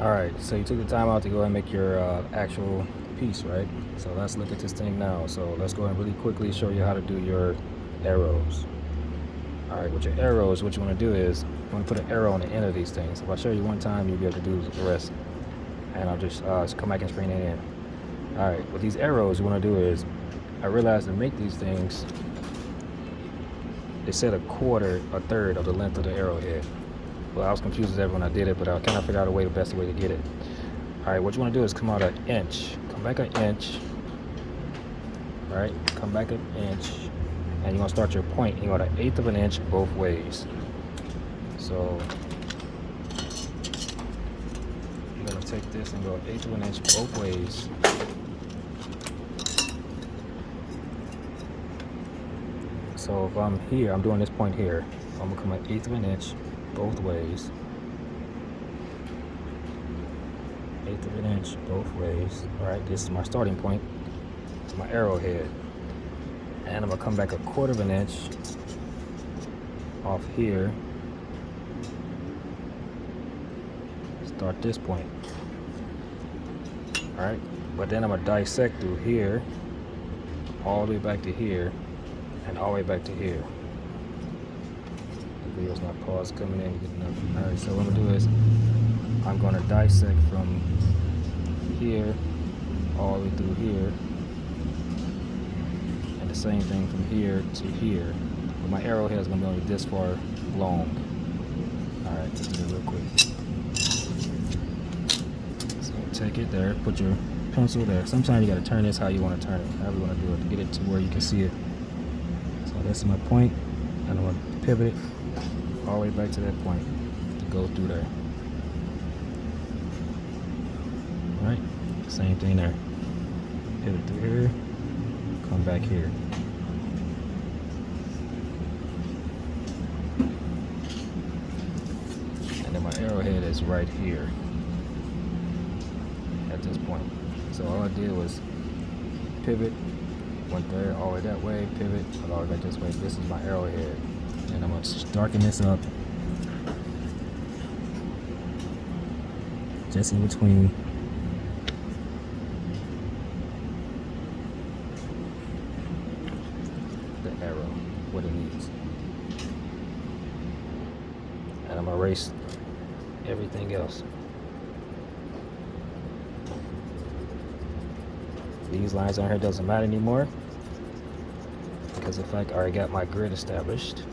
All right, so you took the time out to go and make your actual piece, right? So let's look at this thing now. So let's go and really quickly show you how to do your arrows. All right, with your arrows, what you want to do is you want to put an arrow on the end of these things. If I show you one time, you'll be able to do the rest. And I'll just come back and screen it in. All right, with these arrows, you want to do is, I realized to make these things, it said a third of the length of the arrowhead. Well, I was confused as ever when I did it, but I kind of figured out the best way to get it. All right, what you want to do is come out an inch, come back an inch, all right, come back an inch, and you want to start your point. You want an eighth of an inch both ways. So you're gonna take this and go an eighth of an inch both ways. So if I'm here, I'm doing this point here. I'm gonna come an eighth of an inch both ways. Eighth of an inch both ways. All right, this is my starting point. It's my arrowhead. And I'm gonna come back a quarter of an inch off here. Start this point. All right, but then I'm gonna dissect through here, all the way back to here, and all the way back to here. The video's not paused coming in good enough. All right, so what I'm gonna do is I'm gonna dissect from here all the way through here, and the same thing from here to here. But my arrowhead is gonna be only this far long. All right, let's do it real quick. So take it there, put your pencil there. Sometimes you gotta turn this how you wanna turn it, however you wanna do it, to get it to where you can see it. So that's my point, and I'm gonna pivot it all the way back to that point to go through there. All right, same thing there. Pivot through here, come back here. And then my arrowhead is right here at this point. So all I did was pivot, went there all the way that way, pivot, went all the way back this way. This is my arrowhead. And I'm gonna darken this up just in between the arrow, what it needs. And I'm gonna erase everything else. These lines on here doesn't matter anymore because in fact I already got my grid established.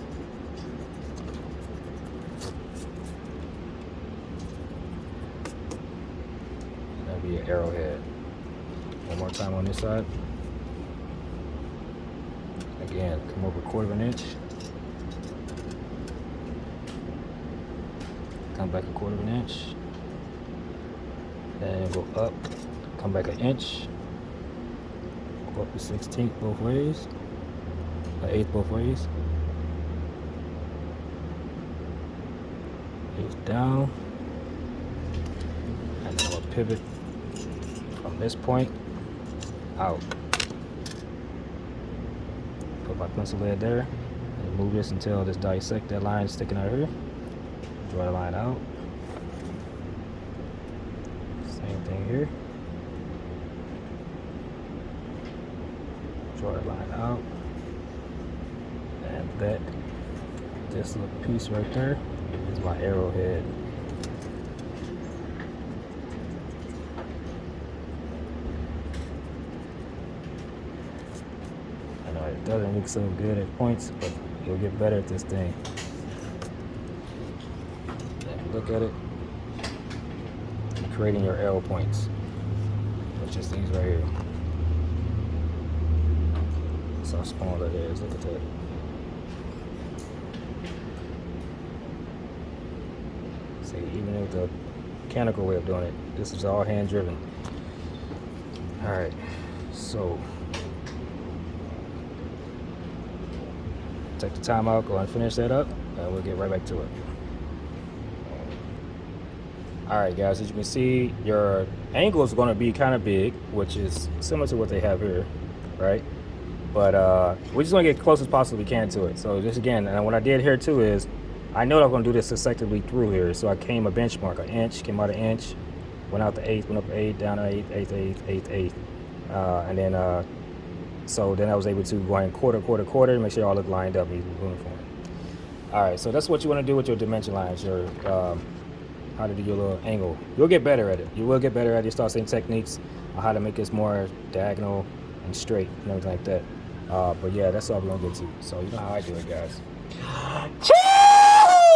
That'll be an arrowhead. One more time on this side. Again, come over a quarter of an inch. Come back a quarter of an inch. Then go up, come back an inch. Go up to 16th both ways. An eighth both ways. Eighth down. And then I'm gonna pivot from this point out. Put my pencil head there and move this until this dissect that line sticking out here. Draw the line out. Same thing here. Draw the line out. And this little piece right there is my arrowhead. I know it doesn't look so good at points, but you'll get better at this thing. And look at it. You're creating your arrow points, which is these right here. That's how small that is. Look at that. See, even with the mechanical way of doing it, this is all hand driven. All right, so take the time out, go and finish that up, and we'll get right back to it. All right, guys, as you can see, your angle is going to be kind of big, which is similar to what they have here, right? But we just want to get close as possible we can to it. So just again, and what I did here too is I know that I'm going to do this successively through here. So I came a benchmark, an inch, came out an inch, went out the eighth, went up eighth, down an eighth, eighth, and then so then I was able to go in quarter, make sure all look lined up, uniform. All right, so that's what you want to do with your dimension lines, your how to do your little angle. You'll get better at it. You will get better at it. You start seeing techniques on how to make this more diagonal and straight and everything like that. But yeah, that's all we're gonna get to. So you know how I do it, guys.